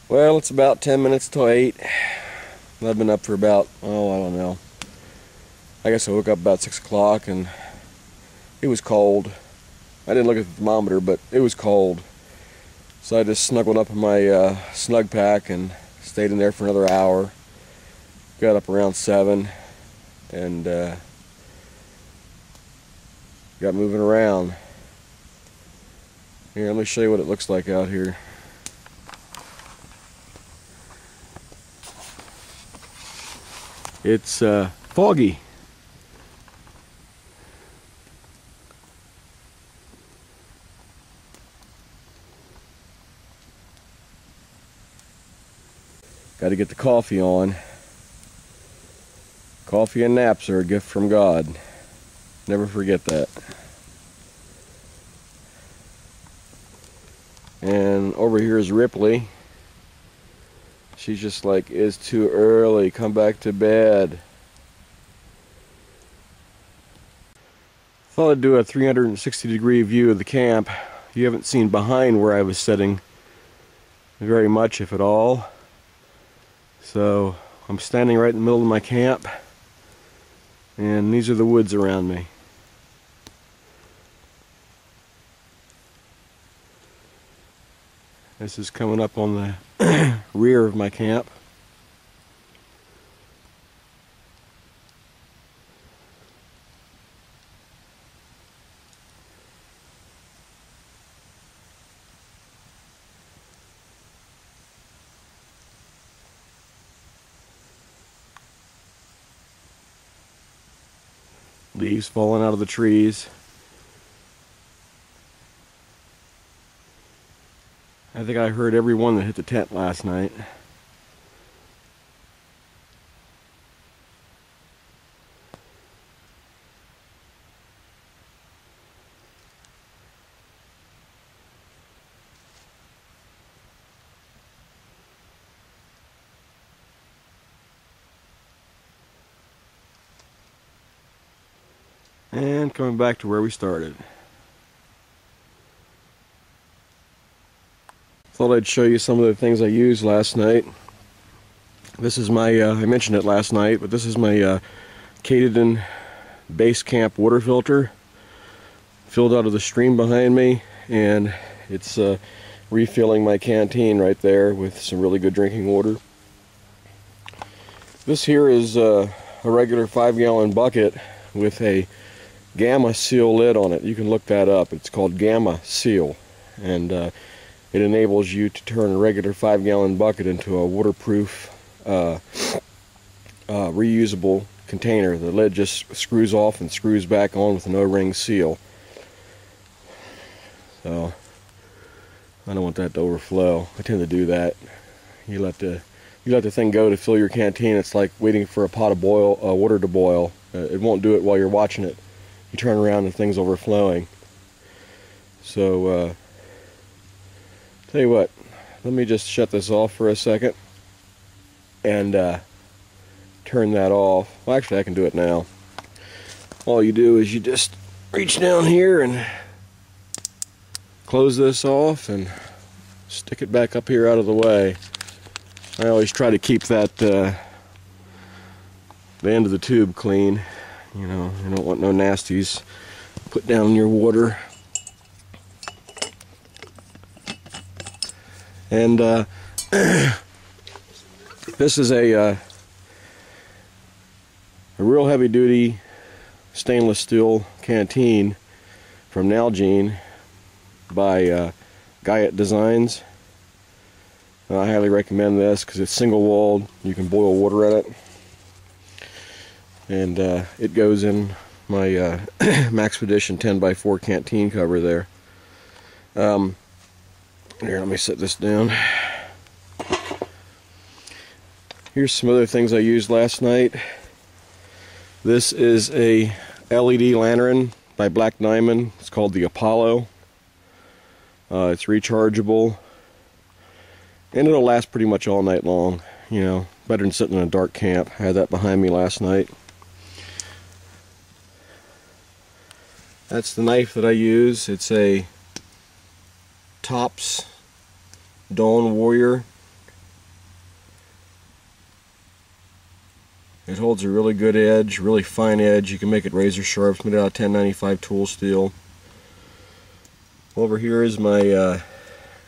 Well, it's about 10 minutes till 8. I've been up for about, oh, I don't know. I guess I woke up about 6 o'clock and it was cold. I didn't look at the thermometer, but it was cold. So I just snuggled up in my snug pack and stayed in there for another hour. Got up around 7 and got moving around. Here, let me show you what it looks like out here. It's foggy. Got to get the coffee on. Coffee and naps are a gift from God. Never forget that. And over here is Ripley. She's just like, it's too early, come back to bed. Thought I'd do a 360-degree view of the camp. You haven't seen behind where I was sitting very much, if at all. So I'm standing right in the middle of my camp, and these are the woods around me. This is coming up on the rear of my camp. Leaves falling out of the trees. I think I heard every one that hit the tent last night. And coming back to where we started. Thought I'd show you some of the things I used last night. This is my, I mentioned it last night, but this is my Katydin base camp water filter. Filled out of the stream behind me, and it's refilling my canteen right there with some really good drinking water. This here is a regular 5-gallon bucket with a Gamma Seal lid on it. You can look that up. It's called Gamma Seal, and it enables you to turn a regular 5-gallon bucket into a waterproof, reusable container. The lid just screws off and screws back on with an O-ring seal. So I don't want that to overflow. I tend to do that. You let the thing go to fill your canteen. It's like waiting for a pot of water to boil. It won't do it while you're watching it. You turn around and thing's overflowing. So tell you what, let me just shut this off for a second and turn that off. Well, actually I can do it now. All you do is you just reach down here and close this off and stick it back up here out of the way. I always try to keep that the end of the tube clean. You know, you don't want no nasties put down in your water. And this is a real heavy-duty stainless steel canteen from Nalgene by Guyot Designs. I highly recommend this because it's single-walled. You can boil water in it, and it goes in my Maxpedition 10x4 canteen cover there. Here, let me set this down. Here's some other things I used last night. This is a LED lantern by Black Diamond. It's called the Apollo. It's rechargeable, and it'll last pretty much all night long. You know, better than sitting in a dark camp. I had that behind me last night. That's the knife that I use. It's a Tops Dawn Warrior It holds a really good edge, really fine edge. You can make it razor sharp. It's made out of 1095 tool steel. Over here is my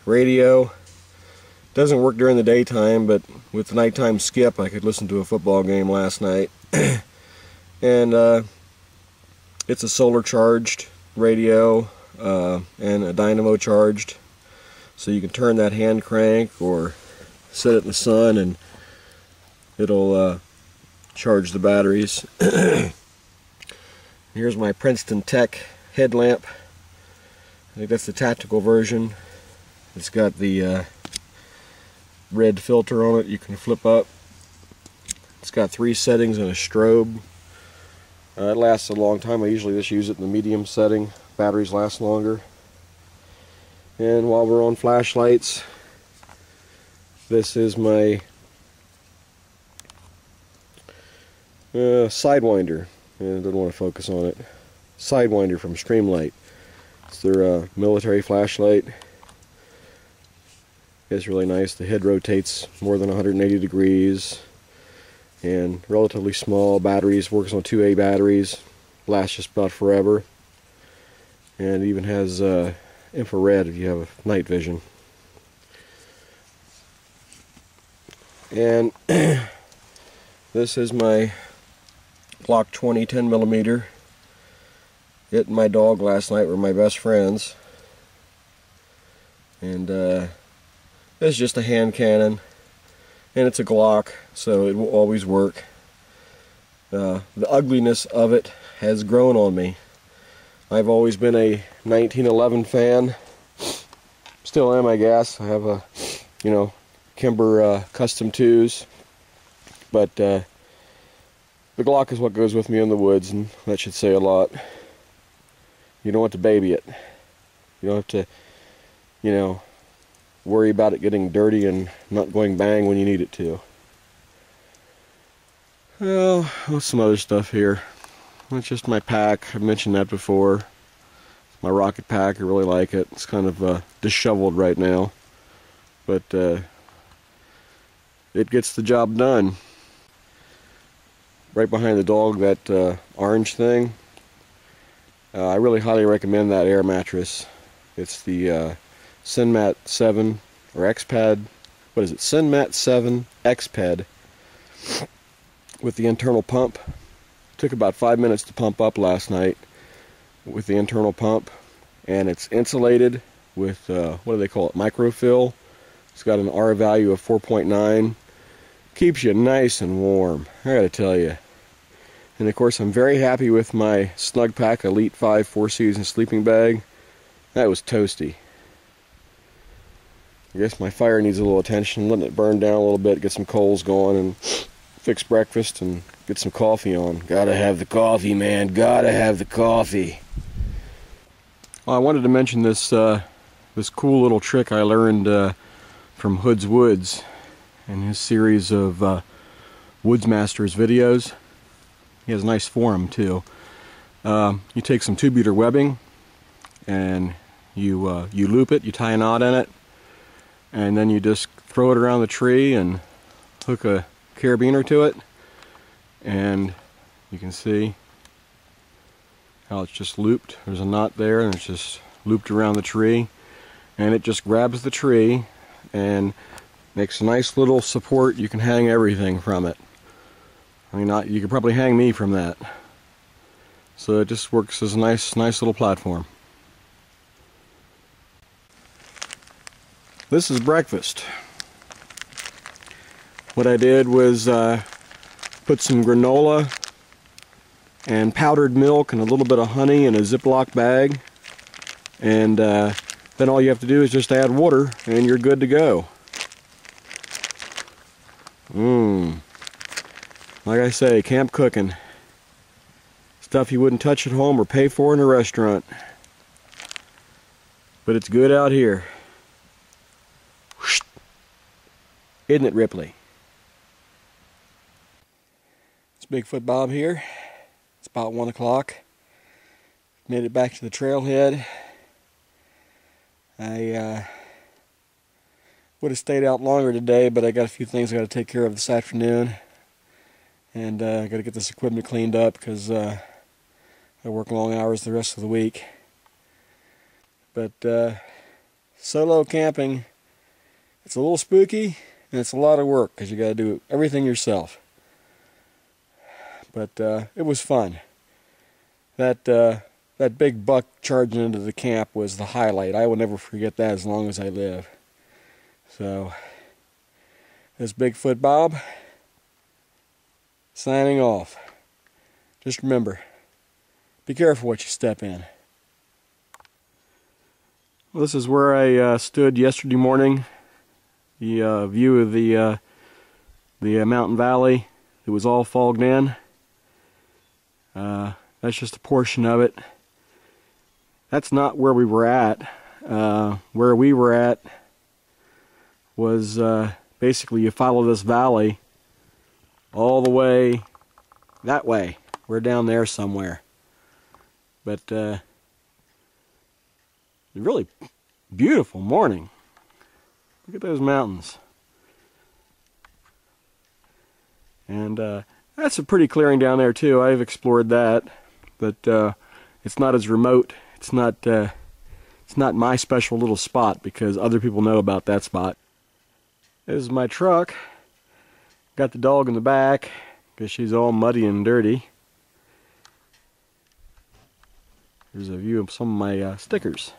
radio. Doesn't work during the daytime, but with the nighttime skip I could listen to a football game last night. And it's a solar charged radio and a dynamo charged, so you can turn that hand crank or set it in the sun and it'll charge the batteries. Here's my Princeton Tech headlamp. I think that's the tactical version. It's got the red filter on it you can flip up. It's got 3 settings and a strobe. It lasts a long time. I usually just use it in the medium setting. Batteries last longer. And while we're on flashlights, this is my Sidewinder. I don't want to focus on it. Sidewinder from Streamlight. It's their military flashlight. It's really nice. The head rotates more than 180 degrees. And relatively small batteries. Works on 2A batteries. Lasts just about forever. And it even has infrared if you have night vision. And this is my Glock 20 10mm. It and my dog last night were my best friends. And it's just a hand cannon. And it's a Glock, so it will always work. The ugliness of it has grown on me. I've always been a 1911 fan. Still am, I guess. I have a, Kimber Custom 2s. But the Glock is what goes with me in the woods, and that should say a lot. You don't have to baby it. You don't have to, worry about it getting dirty and not going bang when you need it to. Well, what's some other stuff here? It's just my pack. I've mentioned that before. My rocket pack, I really like it. It's kind of disheveled right now, but it gets the job done. Right behind the dog, that orange thing. I really highly recommend that air mattress. It's the Sinmat 7 or XPad. What is it? Sinmat 7 XPad with the internal pump. Took about 5 minutes to pump up last night with the internal pump, and it's insulated with what do they call it? Microfill. It's got an R value of 4.9. Keeps you nice and warm, I gotta tell you. And of course, I'm very happy with my Snug Pack Elite 5 4-season sleeping bag. That was toasty. I guess my fire needs a little attention, letting it burn down a little bit, get some coals going, and fix breakfast and get some coffee on. Gotta have the coffee, man. Gotta have the coffee. Well, I wanted to mention this this cool little trick I learned from Hood's Woods in his series of Woodsmasters videos. He has a nice forum too. You take some 2-beater webbing and you loop it, you tie a knot in it, and then you just throw it around the tree and hook a carabiner to it, and you can see how it's just looped. There's a knot there and it's just looped around the tree, and it just grabs the tree and makes a nice little support. You can hang everything from it. I mean, you could probably hang me from that. So it just works as a nice little platform. This is breakfast. What I did was put some granola and powdered milk and a little bit of honey in a Ziploc bag, and then all you have to do is just add water and you're good to go. Like I say, camp cooking. Stuff you wouldn't touch at home or pay for in a restaurant. But it's good out here. Isn't it, Ripley? It's Bigfoot Bob here. It's about 1 o'clock. Made it back to the trailhead. I would have stayed out longer today, but I got a few things I got to take care of this afternoon. and I got to get this equipment cleaned up because I work long hours the rest of the week. But solo camping, it's a little spooky and it's a lot of work because you got to do everything yourself. But it was fun. That big buck charging into the camp was the highlight. I will never forget that as long as I live. So, this Bigfoot Bob, signing off. Just remember, be careful what you step in. Well, this is where I stood yesterday morning. The view of the mountain valley. It was all fogged in. That's just a portion of it. That's not where we were at. Where we were at was basically you follow this valley all the way that way. We're down there somewhere. But a really beautiful morning. Look at those mountains. And that's a pretty clearing down there too. I've explored that, but it's not as remote. It's not my special little spot because other people know about that spot. This is my truck. Got the dog in the back because she's all muddy and dirty. Here's a view of some of my stickers.